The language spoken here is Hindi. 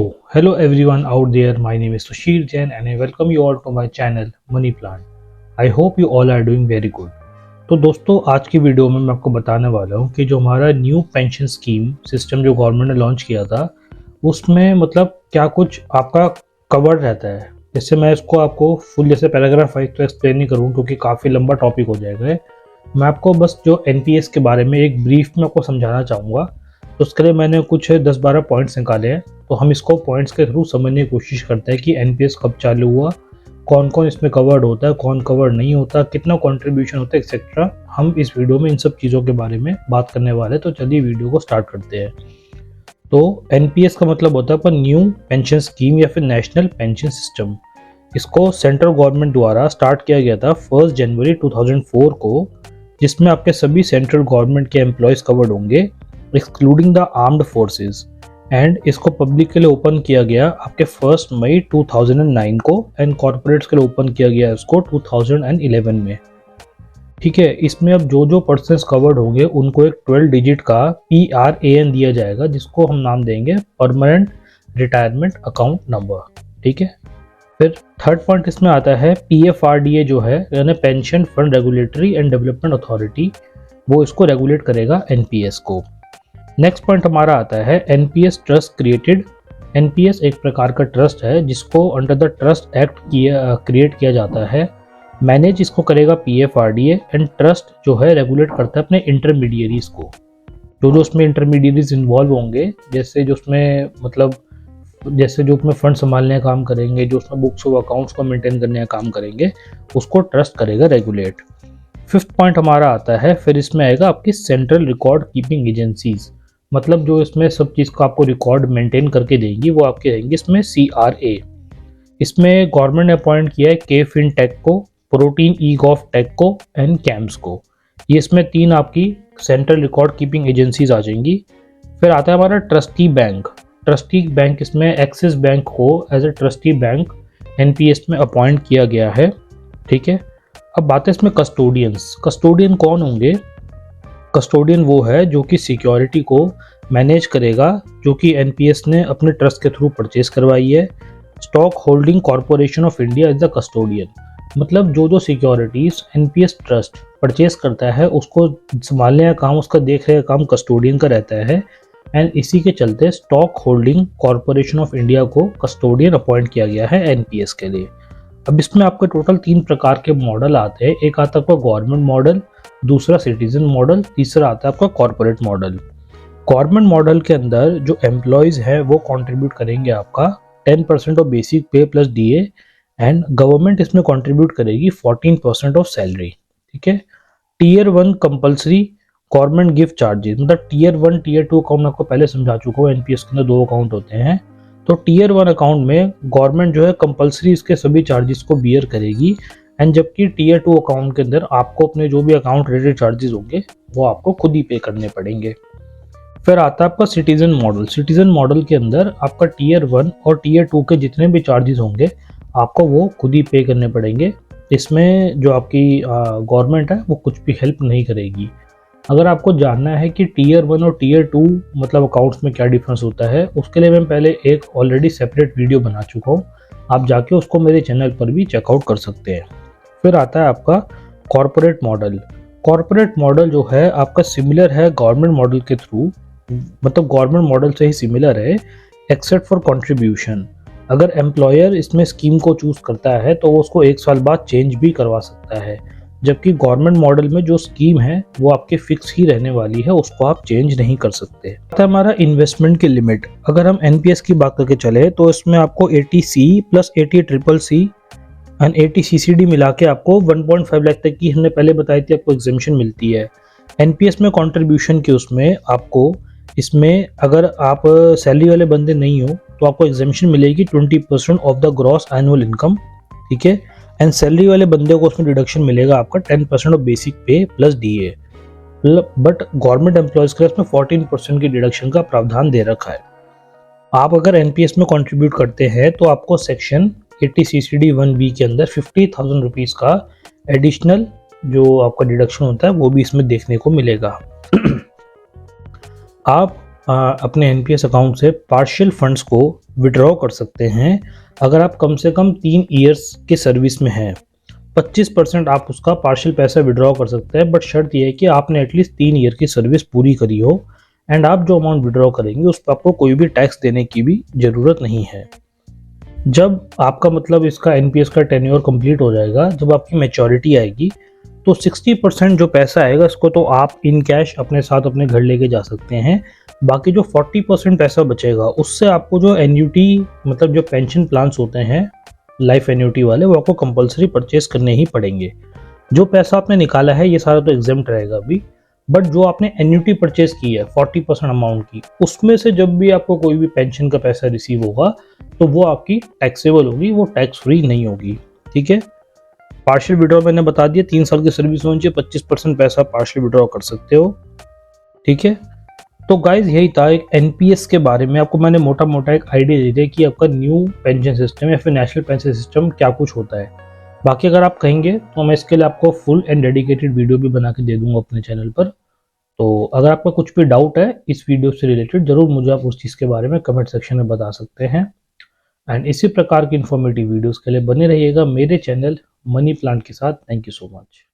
Hello everyone out there, my name is Sushil Jain and I welcome you all to my channel Money Plant. I hope you all are doing very good. तो दोस्तों आज की वीडियो में मैं आपको बताने वाला हूँ कि जो हमारा न्यू पेंशन स्कीम सिस्टम जो गवर्नमेंट ने लॉन्च किया था उसमें मतलब क्या कुछ आपका कवर्ड रहता है। जैसे मैं इसको आपको फुल जैसे पैराग्राफ वाइज तो एक्सप्लेन नहीं करूँ क्योंकि काफ़ी लंबा टॉपिक हो जाएगा। मैं आपको बस जो एनपीएस के बारे में एक ब्रीफ में आपको समझाना चाहूँगा। तो उसके लिए मैंने कुछ 10-12 पॉइंट्स निकाले हैं, तो हम इसको पॉइंट्स के थ्रू समझने की कोशिश करते हैं कि एनपीएस कब चालू हुआ, कौन कौन इसमें कवर्ड होता है, कौन कवर्ड नहीं होता, कितना कंट्रीब्यूशन होता है एक्सेट्रा। हम इस वीडियो में इन सब चीज़ों के बारे में बात करने वाले हैं। तो चलिए वीडियो को स्टार्ट करते हैं। तो एनपीएस का मतलब होता है न्यू पेंशन स्कीम या फिर नेशनल पेंशन सिस्टम। इसको सेंट्रल गवर्नमेंट द्वारा स्टार्ट किया गया था 1 जनवरी 2004 को, जिसमें आपके सभी सेंट्रल गवर्नमेंट के एम्प्लॉयज़ कवर्ड होंगे excluding the armed forces. And इसको पब्लिक के लिए ओपन किया गया आपके 1 मई 2009 को एंड कॉर्पोरेट्स के लिए ओपन किया गया इसको 2011 में। ठीक है, इसमें अब जो पर्सन्स कवर्ड होंगे उनको एक 12 डिजिट का PRAN दिया जाएगा, जिसको हम नाम देंगे परमानेंट रिटायरमेंट अकाउंट नंबर। ठीक है, फिर थर्ड पॉइंट इसमें आता है PFRDA जो है यानी pension fund regulatory and development authority, वो इसको रेगुलेट करेगा एनपीएस को। नेक्स्ट पॉइंट हमारा आता है एनपीएस ट्रस्ट क्रिएटेड। एनपीएस एक प्रकार का ट्रस्ट है जिसको under the trust act create किया जाता है। मैनेज इसको करेगा PFRDA एंड ट्रस्ट जो है रेगुलेट करता है अपने इंटरमीडियरीज को। जो उसमें इंटरमीडियरीज इन्वॉल्व होंगे, जैसे जो उसमें मतलब जैसे जो उसमें फंड संभालने का काम करेंगे, जो उसमें बुक्स ऑफ अकाउंट्स को मेंटेन करने का काम करेंगे, उसको ट्रस्ट करेगा रेगुलेट। फिफ्थ पॉइंट हमारा आता है, फिर इसमें आएगा आपकी सेंट्रल रिकॉर्ड कीपिंग एजेंसीज। मतलब जो इसमें सब चीज़ का आपको रिकॉर्ड मेंटेन करके देंगी वो आपके रहेंगे इसमें CRA। इसमें गवर्नमेंट ने अपॉइंट किया है KFinTech को, प्रोटीन eGovTech को एंड कैम्स को। ये इसमें 3 आपकी सेंट्रल रिकॉर्ड कीपिंग एजेंसीज आ जाएंगी। फिर आता है हमारा ट्रस्टी बैंक। ट्रस्टी बैंक इसमें एक्सिस बैंक को as a trustee bank NPS में अपॉइंट किया गया है। ठीक है, अब बात है इसमें कस्टोडियंस। कस्टोडियन कौन होंगे? कस्टोडियन वो है जो कि सिक्योरिटी को मैनेज करेगा, जो कि एनपीएस ने अपने ट्रस्ट के थ्रू परचेज करवाई है। Stock holding corporation of India is the custodian. मतलब जो सिक्योरिटीज एनपीएस ट्रस्ट परचेज करता है उसको संभालने का काम, उसका देख रेख का काम कस्टोडियन का रहता है। एंड इसी के चलते stock holding corporation of India को कस्टोडियन अपॉइंट किया गया है एनपीएस के लिए। अब इसमें आपके टोटल 3 प्रकार के मॉडल आते हैं। एक आता है आपका गवर्नमेंट मॉडल, दूसरा सिटीजन मॉडल, तीसरा आता है आपका कॉर्पोरेट मॉडल। गवर्नमेंट मॉडल के अंदर जो एम्प्लॉयज है वो कंट्रीब्यूट करेंगे आपका 10% of basic pay plus DA and government इसमें कंट्रीब्यूट करेगी 14% ऑफ सैलरी। ठीक है, tier 1 compulsory government gift charges, मतलब टीयर 1 टीयर 2 अकाउंट आपको पहले समझा चुका हूँ। एनपीएस के अंदर 2 अकाउंट होते हैं। तो टीयर 1 अकाउंट में गवर्नमेंट जो है कंपल्सरी इसके सभी चार्जेस को बियर करेगी एंड जबकि टीयर 2 अकाउंट के अंदर आपको अपने जो भी अकाउंट रिलेटेड चार्जेस होंगे वो आपको खुद ही पे करने पड़ेंगे। फिर आता है आपका सिटीजन मॉडल। सिटीजन मॉडल के अंदर आपका टीयर 1 और टीयर 2 के जितने भी चार्जेस होंगे आपको वो खुद ही पे करने पड़ेंगे। इसमें जो आपकी गवर्नमेंट है वो कुछ भी हेल्प नहीं करेगी। अगर आपको जानना है कि टीयर 1 और टीयर 2 मतलब अकाउंट्स में क्या डिफरेंस होता है, उसके लिए मैं पहले एक ऑलरेडी सेपरेट वीडियो बना चुका हूँ, आप जाके उसको मेरे चैनल पर भी चेकआउट कर सकते हैं। फिर आता है आपका कॉर्पोरेट मॉडल। कॉर्पोरेट मॉडल जो है आपका सिमिलर है गवर्नमेंट मॉडल के थ्रू, मतलब गवर्नमेंट मॉडल से ही सिमिलर है एक्सेप्ट फॉर कंट्रीब्यूशन। अगर एम्प्लॉयर इसमें स्कीम को चूज करता है तो वो उसको 1 साल बाद चेंज भी करवा सकता है, जबकि गवर्नमेंट मॉडल में जो स्कीम है वो आपके फिक्स ही रहने वाली है, उसको आप चेंज नहीं कर सकते। तो हमारा इन्वेस्टमेंट की लिमिट, अगर हम एनपीएस की बात करके चले तो इसमें आपको 80C plus 80CCC and 80CCD मिला के आपको 1.5 लाख तक की, हमने पहले बताई थी, आपको एग्जेम्पशन मिलती है। एनपीएस में कंट्रीब्यूशन के उसमें आपको इसमें अगर आप सैलरी वाले बंदे नहीं हो तो आपको एग्जेम्पशन मिलेगी 20% of the gross annual income. ठीक है, एंड सैलरी वाले बंदे को उसमें डिडक्शन मिलेगा आपका 10% of basic pay plus DA। But government employees के इसमें 14% की डिडक्शन का प्रावधान दे रखा है। आप अगर एनपीएस में कंट्रीब्यूट करते हैं तो आपको सेक्शन 80CCD 1B के अंदर 50,000 रुपीज़ का एडिशनल जो आपका डिडक्शन होता है वो भी इसमें देखने को मिलेगा। आप अपने एनपीएस अकाउंट से पार्शियल फंड्स को विड्रॉ कर सकते हैं अगर आप कम से कम 3 ईयर्स के सर्विस में हैं। 25% आप उसका पार्शियल पैसा विड्रॉ कर सकते हैं, बट शर्त यह है कि आपने एटलीस्ट 3 ईयर की सर्विस पूरी करी हो। एंड आप जो अमाउंट विड्रॉ करेंगे उस पर आपको कोई भी टैक्स देने की भी ज़रूरत नहीं है। जब आपका मतलब इसका एनपीएस का टेन्योर कंप्लीट हो जाएगा, जब आपकी मैच्योरिटी आएगी, तो 60% जो पैसा आएगा इसको तो आप इन कैश अपने साथ अपने घर लेके जा सकते हैं। बाकी जो 40% पैसा बचेगा उससे आपको जो एन्यूटी मतलब जो पेंशन प्लान्स होते हैं लाइफ एन्यूटी वाले, वो आपको कंपलसरी परचेज करने ही पड़ेंगे। जो पैसा आपने निकाला है ये सारा तो एग्जेम्प्ट रहेगा अभी, बट जो आपने एन्यूटी परचेज की है 40% अमाउंट की, उसमें से जब भी आपको कोई भी पेंशन का पैसा रिसीव होगा तो वो आपकी टैक्सेबल होगी, वो टैक्स फ्री नहीं होगी। ठीक है, पार्शियल विड्रॉ मैंने बता दिया, 3 साल की सर्विस होनी चाहिए, 25% पैसा पार्शियल विड्रॉ कर सकते हो। ठीक है, तो गाइज यही था एक एनपीएस के बारे में। आपको मैंने मोटा मोटा एक आइडिया दे दिया कि आपका न्यू पेंशन सिस्टम या फिर नेशनल पेंशन सिस्टम क्या कुछ होता है। बाकी अगर आप कहेंगे तो मैं इसके लिए आपको फुल एंड डेडिकेटेड वीडियो भी बना के दे दूंगा अपने चैनल पर। तो अगर आपका कुछ भी डाउट है इस वीडियो से रिलेटेड, जरूर मुझे आप उस चीज़ के बारे में कमेंट सेक्शन में बता सकते हैं। एंड इसी प्रकार की इन्फॉर्मेटिव वीडियोस के लिए बने रहिएगा मेरे चैनल मनी प्लांट के साथ। Thank you so much.